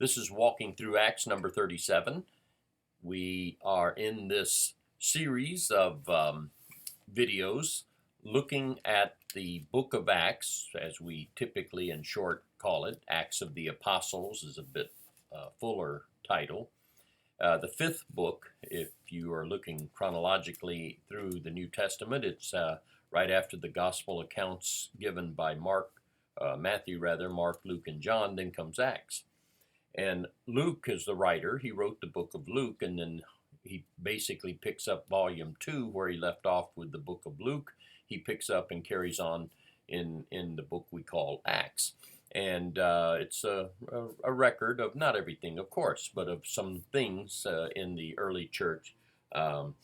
This is Walking Through Acts number 37. We are in this series of videos looking at the book of Acts, as we typically in short call it. Acts of the Apostles is a bit fuller title. The fifth book, if you are looking chronologically through the New Testament, it's right after the gospel accounts given by Matthew, Mark, Luke, and John, then comes Acts. And Luke is the writer. He wrote the book of Luke, and then he basically picks up volume 2 where he left off with the book of Luke. He picks up and carries on in the book we call Acts. And it's a record of not everything, of course, but of some things in the early church from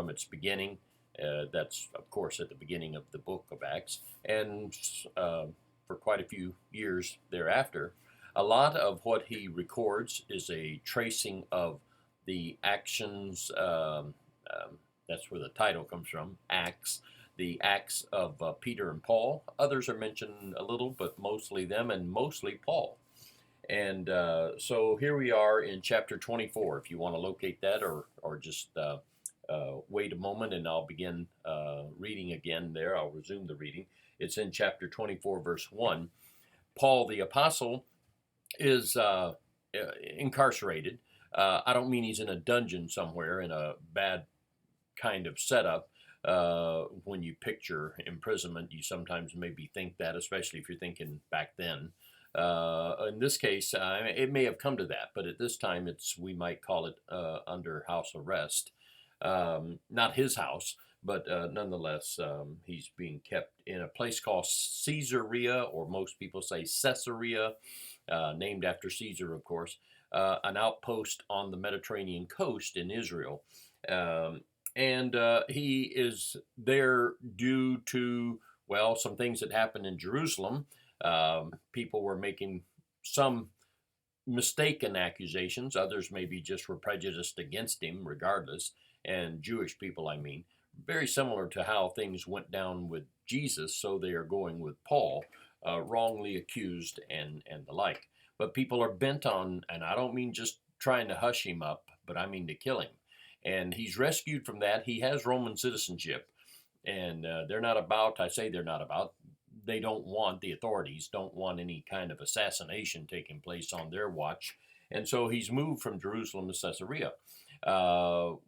its beginning. That's, of course, at the beginning of the book of Acts, and for quite a few years thereafter. A lot of what he records is a tracing of the actions, that's where the title comes from, Acts, the acts of Peter and Paul. Others are mentioned a little, but mostly them and mostly Paul. And so here we are in chapter 24, if you want to locate that, or just wait a moment and I'll begin reading again there. I'll resume the reading. It's in chapter 24, verse 1. Paul the apostle is incarcerated. I don't mean he's in a dungeon somewhere in a bad kind of setup. When you picture imprisonment, you sometimes maybe think that, especially if you're thinking back then. In this case, it may have come to that, but at this time, we might call it under house arrest. Not his house, but nonetheless, he's being kept in a place called Caesarea, or most people say Caesarea, named after Caesar, of course, an outpost on the Mediterranean coast in Israel. And he is there due to, well, some things that happened in Jerusalem. People were making some mistaken accusations. Others maybe just were prejudiced against him regardless. And Jewish people, I mean. Very similar to how things went down with Jesus, so they are going with Paul, wrongly accused and the like. But people are bent on, and I don't mean just trying to hush him up, but I mean to kill him. And he's rescued from that. He has Roman citizenship, and they're not about, they don't want, the authorities don't want any kind of assassination taking place on their watch. And so he's moved from Jerusalem to Caesarea.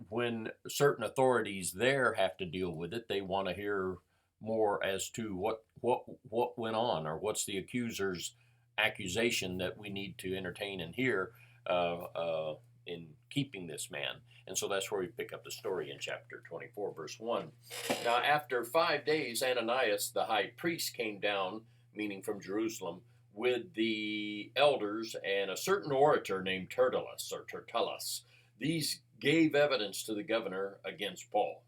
When certain authorities there have to deal with it, they want to hear more as to what went on, or what's the accuser's accusation that we need to entertain and hear in keeping this man. And so that's where we pick up the story in chapter 24, verse 1. Now, after 5 days, Ananias, the high priest, came down, meaning from Jerusalem, with the elders and a certain orator named Tertullus. These gave evidence to the governor against Paul.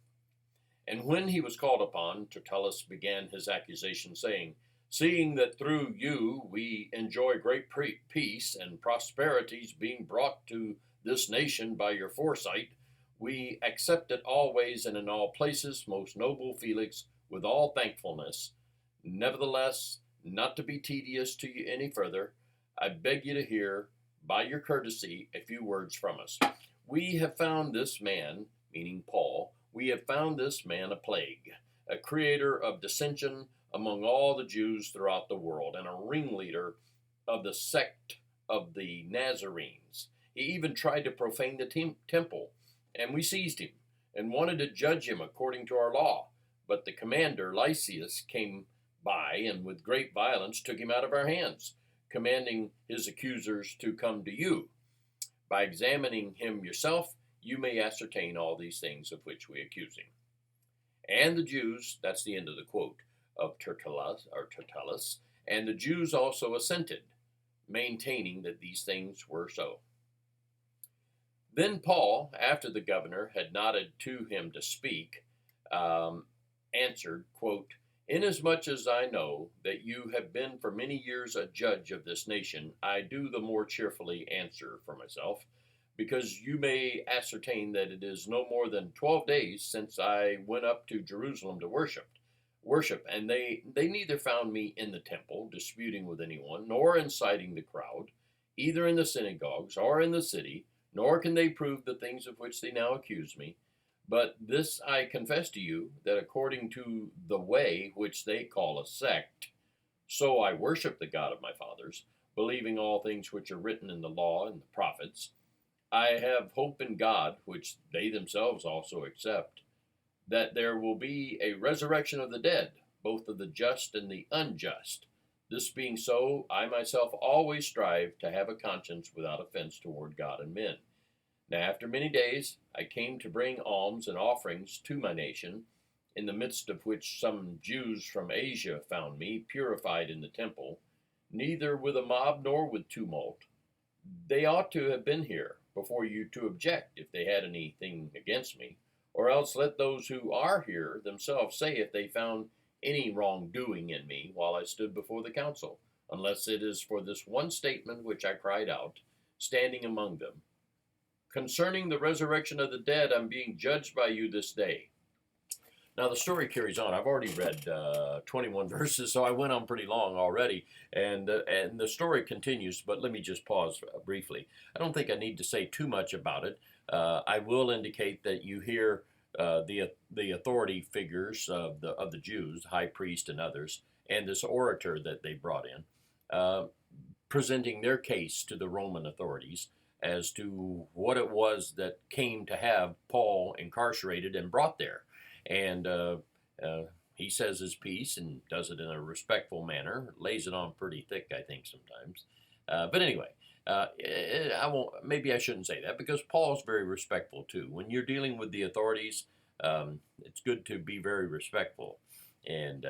And when he was called upon, Tertullus began his accusation, saying, "Seeing that through you we enjoy great peace and prosperities being brought to this nation by your foresight, we accept it always and in all places, most noble Felix, with all thankfulness. Nevertheless, not to be tedious to you any further, I beg you to hear, by your courtesy, a few words from us. We have found this man," meaning Paul, "we have found this man a plague, a creator of dissension among all the Jews throughout the world, and a ringleader of the sect of the Nazarenes. He even tried to profane the temple, and we seized him and wanted to judge him according to our law. But the commander, Lysias, came by and with great violence took him out of our hands, commanding his accusers to come to you. By examining him yourself, you may ascertain all these things of which we accuse him." And the Jews, that's the end of the quote of Tertullus, and the Jews also assented, maintaining that these things were so. Then Paul, after the governor had nodded to him to speak, answered, quote, "Inasmuch as I know that you have been for many years a judge of this nation, I do the more cheerfully answer for myself, because you may ascertain that it is no more than 12 days since I went up to Jerusalem to worship, and they neither found me in the temple disputing with anyone, nor inciting the crowd, either in the synagogues or in the city, nor can they prove the things of which they now accuse me. But this I confess to you, that according to the way which they call a sect, so I worship the God of my fathers, believing all things which are written in the law and the prophets. I have hope in God, which they themselves also accept, that there will be a resurrection of the dead, both of the just and the unjust. This being so, I myself always strive to have a conscience without offense toward God and men. Now, after many days, I came to bring alms and offerings to my nation, in the midst of which some Jews from Asia found me purified in the temple, neither with a mob nor with tumult. They ought to have been here before you to object if they had anything against me, or else let those who are here themselves say if they found any wrongdoing in me while I stood before the council, unless it is for this one statement which I cried out, standing among them. Concerning the resurrection of the dead, I'm being judged by you this day. Now the story carries on. I've already read 21 verses, so I went on pretty long already, and the story continues. But let me just pause briefly. I don't think I need to say too much about it. I will indicate that you hear the authority figures of the Jews, high priest and others, and this orator that they brought in, presenting their case to the Roman authorities as to what it was that came to have Paul incarcerated and brought there. And he says his piece and does it in a respectful manner, lays it on pretty thick, I think, sometimes. But anyway, I won't. Maybe I shouldn't say that, because Paul's very respectful too. When you're dealing with the authorities, it's good to be very respectful, and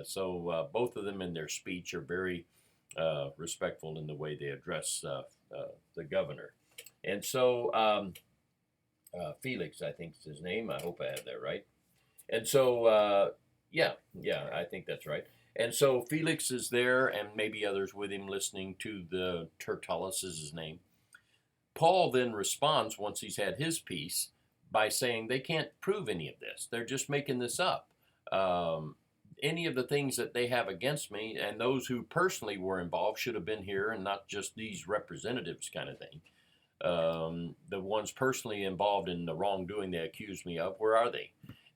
so both of them in their speech are very respectful in the way they address the governor. And so Felix, I think is his name. I hope I have that right. And so yeah, I think that's right. And so Felix is there, and maybe others with him, listening to the Tertullus is his name. Paul then responds, once he's had his piece, by saying they can't prove any of this. They're just making this up. Any of the things that they have against me, and those who personally were involved, should have been here, and not just these representatives kind of thing. The ones personally involved in the wrongdoing they accuse me of, where are they?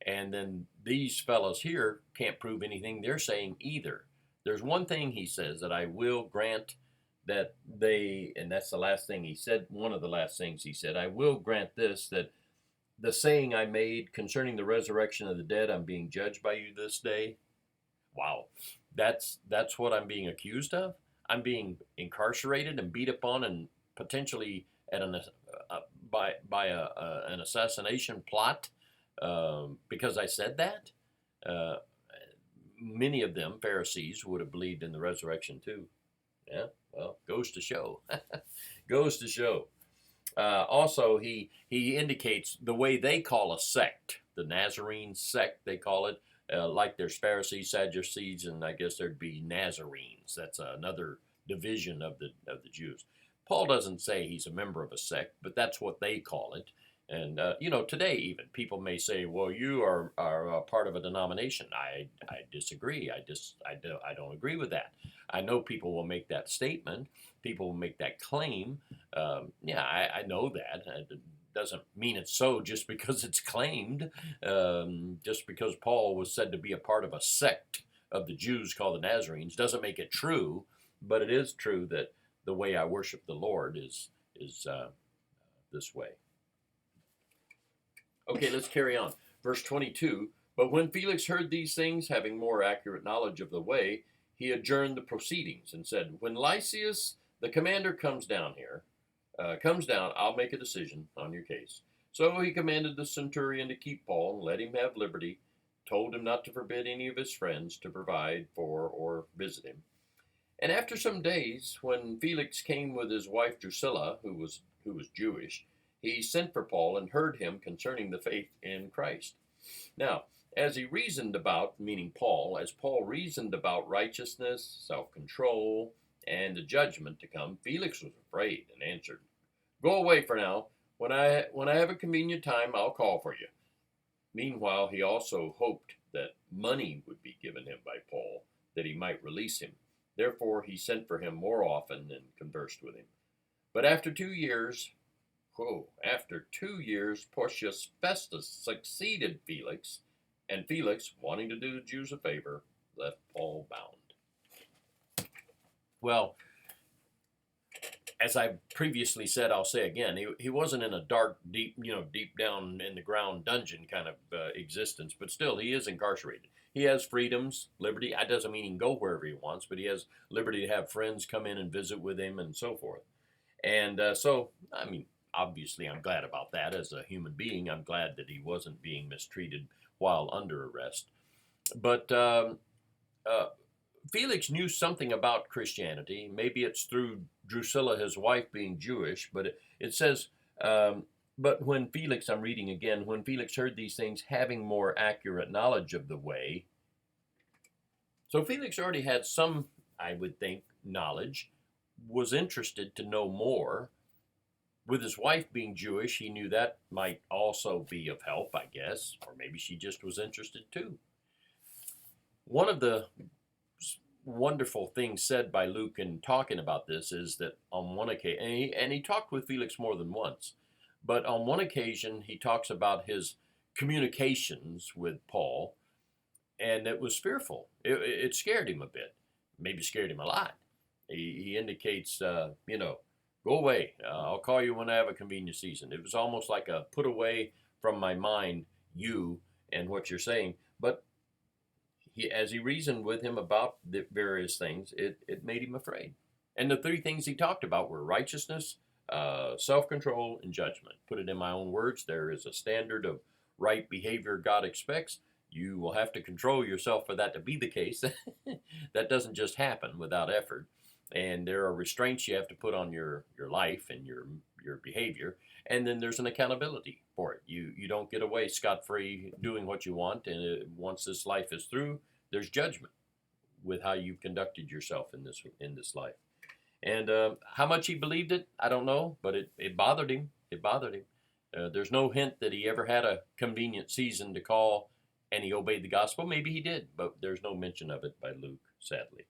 And then these fellows here can't prove anything they're saying either. There's one thing he says that I will grant, that they, and that's the last thing he said, one of the last things he said, I will grant this, that the saying I made concerning the resurrection of the dead, I'm being judged by you this day. Wow, that's what I'm being accused of. I'm being incarcerated and beat upon, and potentially at an an assassination plot because I said that. Many of them Pharisees would have believed in the resurrection too. Yeah, well, goes to show. Goes to show. Also, he indicates the way they call a sect, the Nazarene sect, they call it. Like there's Pharisees, Sadducees, and I guess there'd be Nazarenes. That's another division of the Jews. Paul doesn't say he's a member of a sect, but that's what they call it. And today even people may say, "Well, you are part of a denomination." I disagree. I don't agree with that. I know people will make that statement. People will make that claim. I know that. It doesn't mean it's so just because it's claimed. Just because Paul was said to be a part of a sect of the Jews called the Nazarenes doesn't make it true. But it is true that the way I worship the Lord is this way. Okay, let's carry on. Verse 22, but when Felix heard these things, having more accurate knowledge of the way, he adjourned the proceedings and said, when Lysias, the commander, comes down, I'll make a decision on your case. So he commanded the centurion to keep Paul and let him have liberty, told him not to forbid any of his friends to provide for or visit him. And after some days, when Felix came with his wife Drusilla, who was Jewish, he sent for Paul and heard him concerning the faith in Christ. Now, as he reasoned about, meaning Paul, as Paul reasoned about righteousness, self-control, and the judgment to come, Felix was afraid and answered, go away for now. When I have a convenient time, I'll call for you. Meanwhile, he also hoped that money would be given him by Paul, that he might release him, Therefore he sent for him more often and conversed with him. But after 2 years, after 2 years, Porcius Festus succeeded Felix, and Felix, wanting to do the Jews a favor, left Paul bound. Well, as I previously said, I'll say again, he wasn't in a dark, deep, deep down in the ground dungeon kind of existence, but still, he is incarcerated. He has freedoms, liberty. That doesn't mean he can go wherever he wants, but he has liberty to have friends come in and visit with him and so forth. And so, I mean, obviously, I'm glad about that as a human being. I'm glad that he wasn't being mistreated while under arrest. But Felix knew something about Christianity. Maybe it's through Drusilla, his wife, being Jewish, but it says, but when Felix, I'm reading again, when Felix heard these things, having more accurate knowledge of the way. So Felix already had some, I would think, knowledge, was interested to know more. With his wife being Jewish, he knew that might also be of help, I guess, or maybe she just was interested too. One of the wonderful things said by Luke in talking about this is that on one occasion, and he talked with Felix more than once, but on one occasion he talks about his communications with Paul, and it was fearful. It scared him a bit, maybe scared him a lot. He indicates, go away. I'll call you when I have a convenient season. It was almost like a put away from my mind you and what you're saying. But as he reasoned with him about the various things, it made him afraid. And the three things he talked about were righteousness, self-control, and judgment. Put it in my own words, there is a standard of right behavior God expects. You will have to control yourself for that to be the case. That doesn't just happen without effort. And there are restraints you have to put on your life and your behavior. And then there's an accountability for it. You don't get away scot-free doing what you want. And once this life is through, there's judgment with how you've conducted yourself in this life. And how much he believed it, I don't know, but it bothered him. It bothered him. There's no hint that he ever had a convenient season to call and he obeyed the gospel. Maybe he did, but there's no mention of it by Luke, sadly.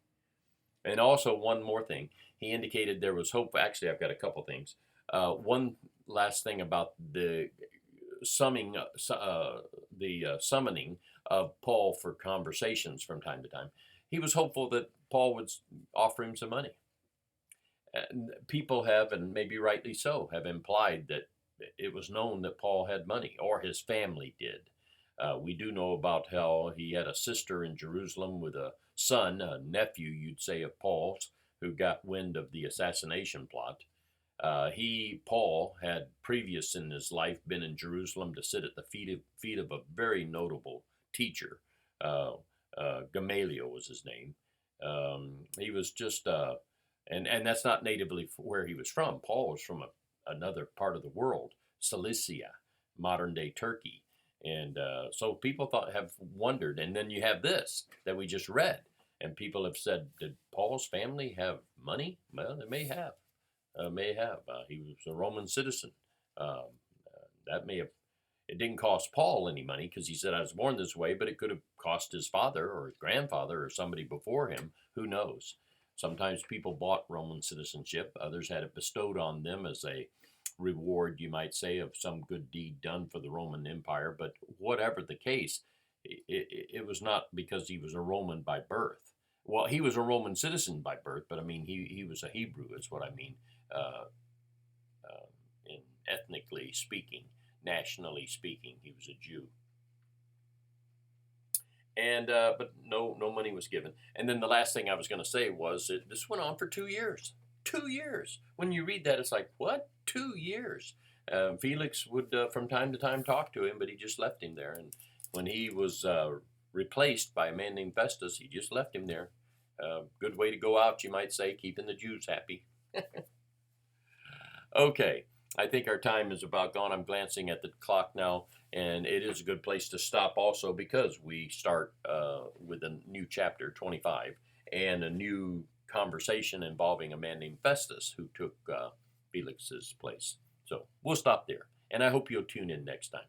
And also, one more thing, he indicated there was hope. Actually, I've got a couple things. One last thing about the summoning of Paul for conversations from time to time. He was hopeful that Paul would offer him some money. And people have, and maybe rightly so, have implied that it was known that Paul had money, or his family did. We do know about how he had a sister in Jerusalem with a son, a nephew, you'd say, of Paul's, who got wind of the assassination plot. Paul, had previous in his life been in Jerusalem to sit at the feet of a very notable teacher. Gamaliel was his name. He was just, and that's not natively where he was from. Paul was from another part of the world, Cilicia, modern-day Turkey. And so people have wondered, and then you have this that we just read, and people have said, did Paul's family have money? Well, they may have. He was a Roman citizen. That may have, it didn't cost Paul any money because he said, I was born this way, but it could have cost his father or his grandfather or somebody before him. Who knows? Sometimes people bought Roman citizenship. Others had it bestowed on them as a reward, you might say, of some good deed done for the Roman Empire. But whatever the case, it was not because he was a Roman by birth. Well, he was a Roman citizen by birth, but I mean, he was a Hebrew, is what I mean, in ethnically speaking, nationally speaking, he was a Jew. And but no money was given. And then the last thing I was going to say was that this went on for 2 years. 2 years. When you read that, it's like, what? 2 years. Felix would, from time to time, talk to him, but he just left him there. And when he was replaced by a man named Festus, he just left him there. Good way to go out, you might say, keeping the Jews happy. Okay, I think our time is about gone. I'm glancing at the clock now, and it is a good place to stop also because we start with a new chapter, 25, and a new conversation involving a man named Festus who took Felix's place. So we'll stop there, and I hope you'll tune in next time.